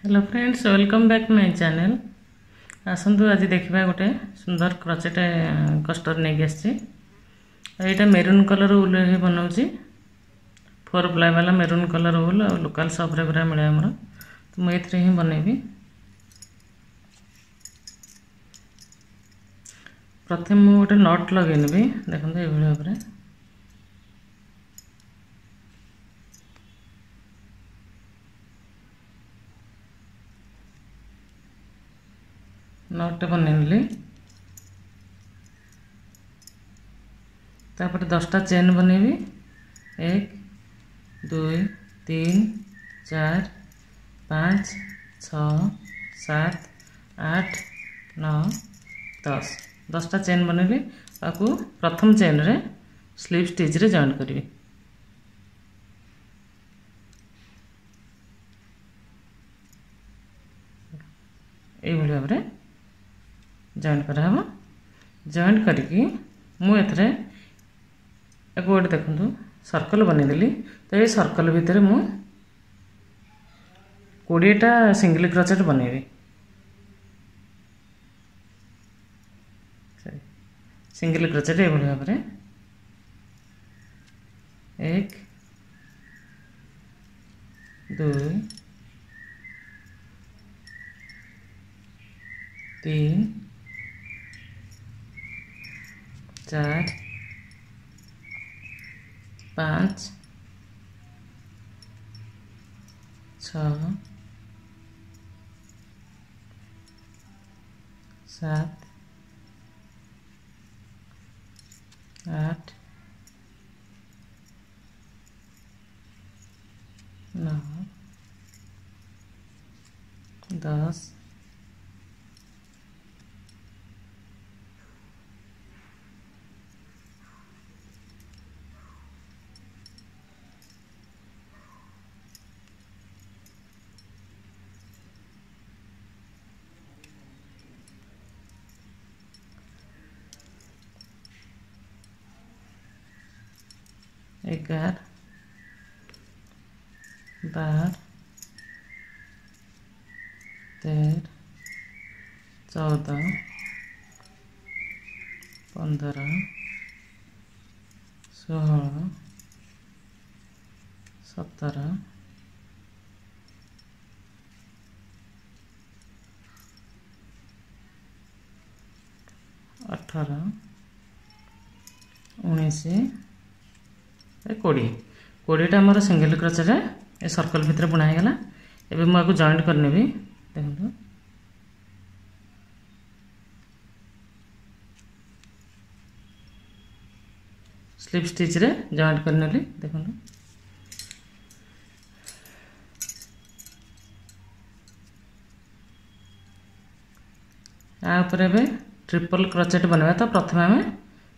Hello friends, welcome back my channel. आसतु आज देखा गोटे सुंदर क्रचेट कस्टर नहीं आसी। यहाँ मेरून कलर उल बनाऊँगी। 4 प्लाई वाला मेरून कलर उल लोकल शॉप रे पूरा मिले आमर, तो मुझे ही बनैबी। प्रथम मुझे गोटे नट लगे नेबी। देखो ये भाव में नट बनैली। तापर 10टा चेन बनैबी। 1 2 3 4 5 6 7 8 9 10 10टा चेन बनैली। आपको प्रथम चेन रे स्लीव स्टिच रे जॉइन करी। ये भाव में जॉइन कराब। जॉइन करके मुझे गोटे देखूँ सर्कल बनईदेली। तो ये सर्कल भितर मु 20टा सिंगल क्रोचेट बनैबी। सिंगल क्रोचेट ये भाव में 1 2 3 4 5 6 7 8 9 10 11 12 13 14 15 16 17 18 19 20टा आमर सिंगल क्रोचेट ए सर्कल भितर बुना होगा। एबे मुझे जॉइंट करनेबी। देखो स्लिप स्टिच रे जॉइंट करनेली। देखो यापर एबे ट्रिपल क्रोचेट बनवा। तो प्रथम आम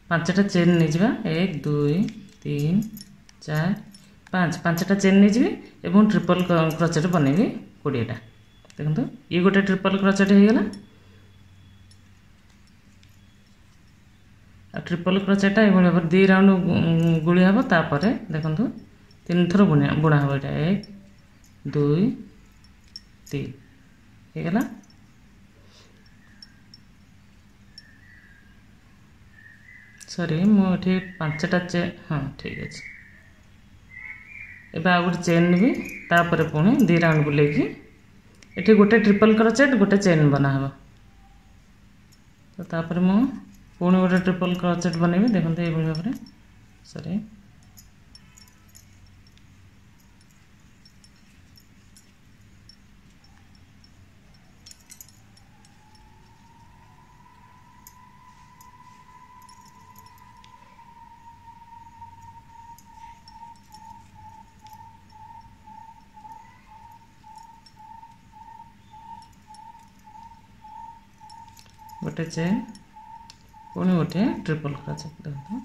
5टा चेन नहीं जावा। 1 2 3 4 5 5टा चेन नहीं जी एवं ट्रिपल क्रोचेट बनैबी 20टा। देखो ये गोटे ट्रिपल क्रोचेट हो गला। ट्रिपल क्रोचेटा ये भाव 2 राउंड गुड़ी हम। तापर देखो 3 थर बुणा हम। यहाँ 1 2 3 होगला। सॉरी मुझे 5टा चेन। हाँ ठीक अच्छे। एबे आ गोटे चेन नेबी। तापर पुणी 2 राउंड बुलेकी ये गोटे ट्रिपल क्रोचेट गोटे चेन बना हम। तो तापर मु पुणी गोटे ट्रिपल क्रोचेट बनैबी। देखो ये भाव में सॉरी गोटे चेन पुणी गोटे ट्रिपल क्रोचेट। देखो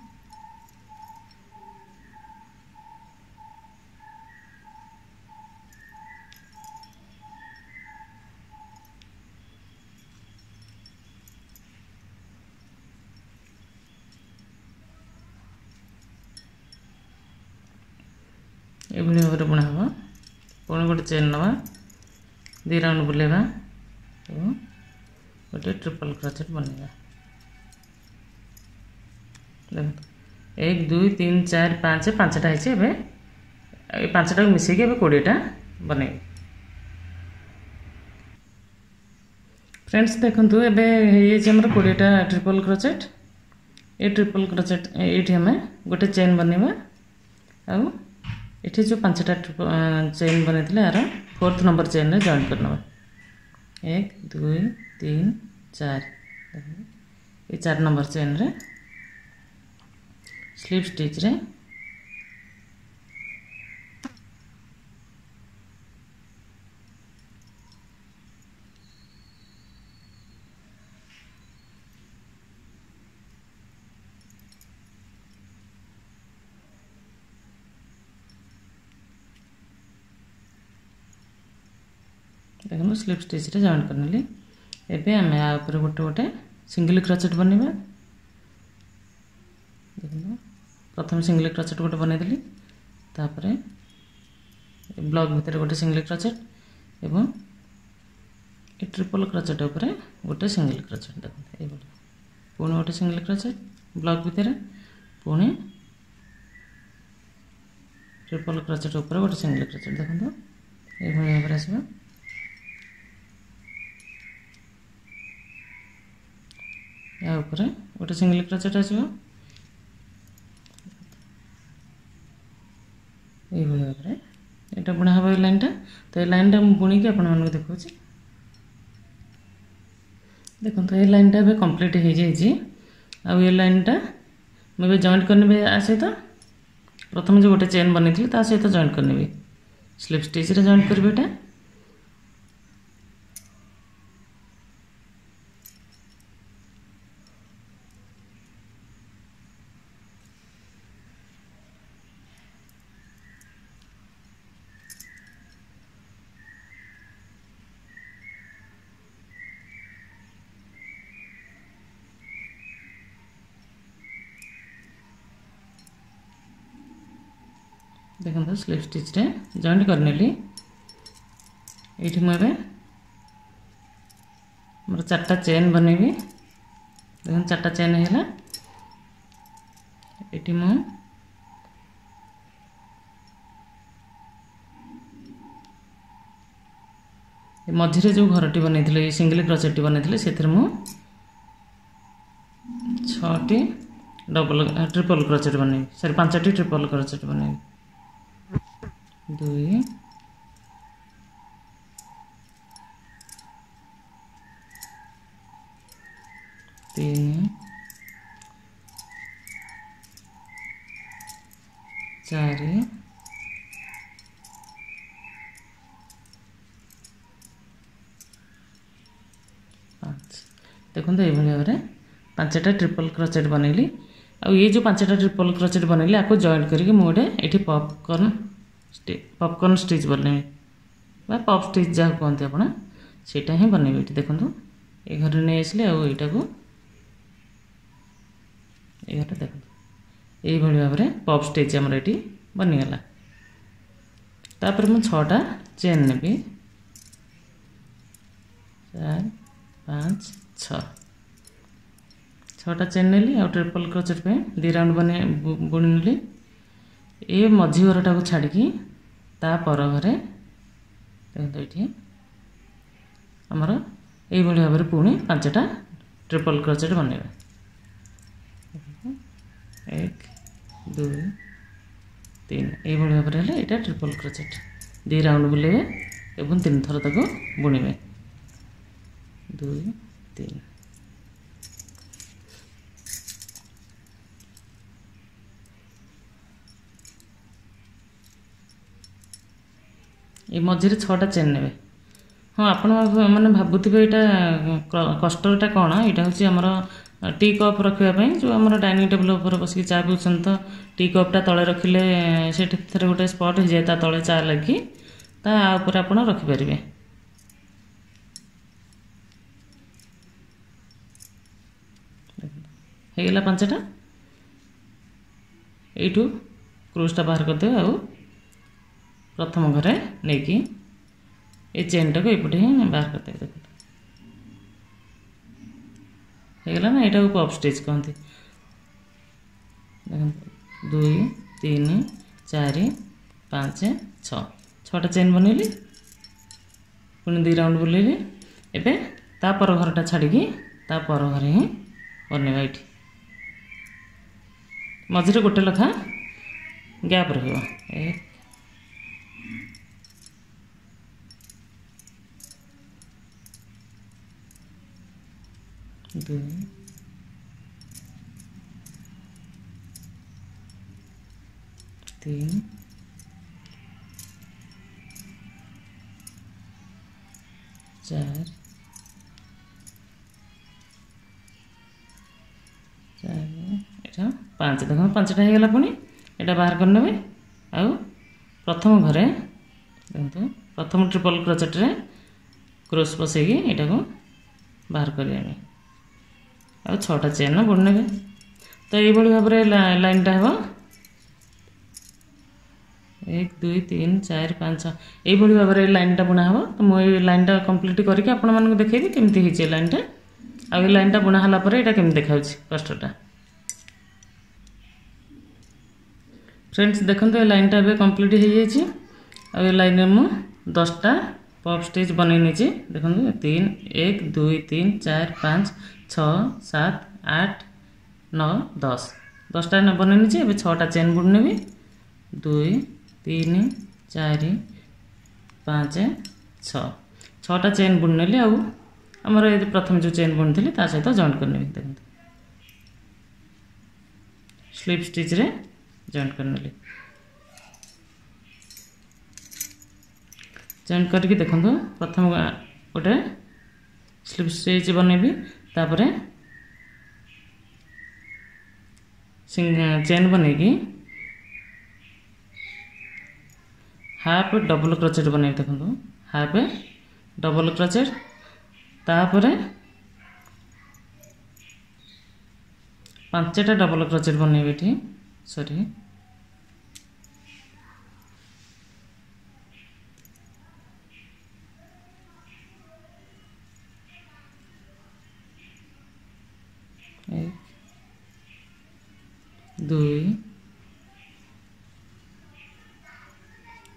ये भाव में बुणा हम। पुणी गोटे चेन नवा 2 राउंड बुलेवा और गोटे ट्रिपल क्रोचेट बनवा। देखो 1 2 3 4 5 5टा है। ये 5टा मिसेक 20टा बन। फ्रेंड्स देखो एबे हमर 20टा ट्रिपल क्रोचेट। ये ट्रिपल क्रोचेट ये आम गोटे चेन बनवा आउ ये जो 5टा चेन बनई यार 4th नंबर चेन रे जॉइन करना। 1 2 3 4 ये 4 नंबर चेन रे स्लिप स्टिच रे देखो स्लिप स्टिच रे जॉइन करनेली। एबे आम या ऊपर गोटे गोटे सिंगल क्रोचेट बनवा। देखो प्रथम सिंगल क्रोचेट गोटे बनईदेली तापर ब्लॉक भितर गोटे सिंगल क्रोचेट एवं ये ट्रिपल क्रोचेट ऊपर गोटे सिंगल क्रोचेट। देखो ये पुणी गोटे सिंगल क्रोचेट ब्लॉक भितर पुणी ट्रिपल क्रोचेट ऊपर गोटे सिंगल क्रोचेट। देखो ये भाव में आसवा। या ऊपर गोटे सिंगल क्रोचेट आसो ये भाव में यहाँ बुणा हम लाइन टा। तो ये लाइन टा बुणी की आपण मानक देखा देखो ये लाइन टा कंप्लीट हो जाए। ये लाइन टा मुझे जॉइंट करनी आ सहित प्रथम जो गोटे चेन बनी थी सहित जॉइंट करनी स्लिप स्टिच रे जॉइंट करें। देखो स्लिप स्टिच रे जॉइंट करनेली। ये मुझे मोर 4टा चेन बनैबी। देखो 4टा चेन है ये मु मझे जो घरटी बनई सिंगल क्रोचेट बनई से 6टी डबल ट्रिपल क्रोचेट बनैबी। सॉरी 5टी ट्रिपल क्रोचेट बनैबी। 2 3 4 5। देखो ये भाव में 5टा ट्रिपल क्रोचेट बनैली। ये जो 5टा ट्रिपल क्रोचेट बनैली आपको जॉइंट करके मुझे ये पॉपकॉर्न स्टिच बनैबी पॉप स्टिच जहाँ कहते आप सेटा ही बनैबी। देखो ये घर नहीं आसले आईटा को ये देखो ये भाव में पॉप स्टिच आमर ये बनीगला। तापर मुझे 6टा चेन नेबी 4 5 6टा चेन नेली आ ट्रिपल क्रोचेट पे 2 राउंड बने बुणी नेली। ये मझी घरटा को छाड़ी तापर घरे देखो ये आमर ये भाव में पुणी 5टा ट्रिपल क्रोचेट बनवा। 1 2 3 ये भाव में यहाँ ट्रिपल क्रोचेट 2 राउंड बुलेबे एवं 3 थर तक बुणवे 2 3। ये मझे 6टा चेन ने। हाँ आप मैंने भावुवे यहाँ कष्टा कौन यहाँ हूँ आमर टी कप रखापी जो आम डाइनिंग टेबल उपर बस चा पीछे तो टी कपटा तले रखिले से गोटे स्पट हो जाए तले चा लगी तापर आप रखिपारे। होगला 5टा यू क्रूजटा बाहर करदे। आ प्रथम घरे नहीं ये चेन टाक एपटे ही बाहर करते देखो होगा ना यहाँ को पफ स्टिच कहते देखो 2 3 4 5 6 छटा चेन बनैली पुणी 2 राउंड बुलेली एबे ता पर घरटा छाड़ी ता पर घर ही बनवा ये मझे गोटे लखा गैप रही 1 2 3 4 5 देख 5टा हो गला पुणी यहाँ बाहर करने आउ प्रथम घरे देखो प्रथम ट्रिपल क्रोचेट रे क्रोस पसैकी यहाँ को बाहर कर आउ 6टा चेन बुणी ने तो ये भाव में लाइनटा हे 1 2 3 4 5 6 ये भाव में लाइनटा बुणा हे तो मुझे लाइनटा कंप्लीट करके आपण मानक देखेबी केमती होइछे लाइनटा आ लाइनटा बुणा हला परे एटा केमती देखाउछ कष्टटा फ्रेंड्स देखो ये लाइनटा ए कंप्लीट हो जाइए आ लाइन में मु 10टा पफ स्टिच बन देखो 3 1 2 3 4 5 6 7 8 9 10 10टा बन 6टा चेन बुणी नेबी 2 3 4 5 6 6टा चेन बुणी नेली आमर ये प्रथम जो चेन बुणी थी सहित जॉइंट करने देखो स्लिप स्टिच रे जॉइंट करने जॉइंट करके देखो प्रथम गोटे स्लिप स्टिच बनैबी तापर चेन बनैकी हाफ डबल क्रोचेट बनैबी देखो हाफ डबल क्रोचेट तापर 5टा डबल क्रोचेट बनैबी एठी सॉरी 1 2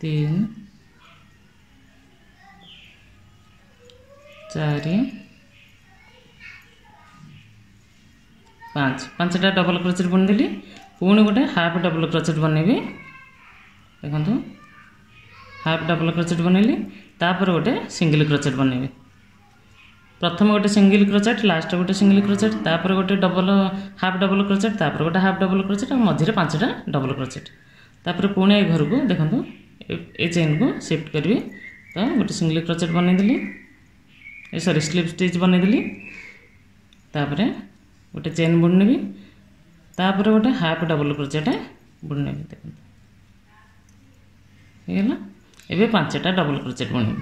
3 4 5 5टा डबल क्रोचेट बुनीदेली पुणी गोटे हाफ डबल क्रोचेट बनैबी देखो हाफ डबल क्रोचेट बनैली तापर गोटे सिंगल क्रोचेट बनैबी प्रथम गोटे सिंगल क्रोचेट लास्ट गोटे सिंगल क्रोचेट तापर गोटे डबल हाफ डबल क्रोचेट तापर गोटे हाफ डबल क्रोचेट और मझे 5टा डबल क्रोचेट तापर पुणी घर को देखो ये चेन को शिफ्ट करी तो गोटे सिंगल क्रोचेट बनैदेली सॉरी स्लिप स्टिच बनैदेली तापर गोटे चेन बुणी नेबी तापर गोटे हाफ डबल क्रोचेट बुणी नेबी देखो होगा एबे 5टा डबल क्रोचेट बुणी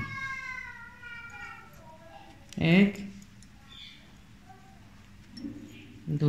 1 2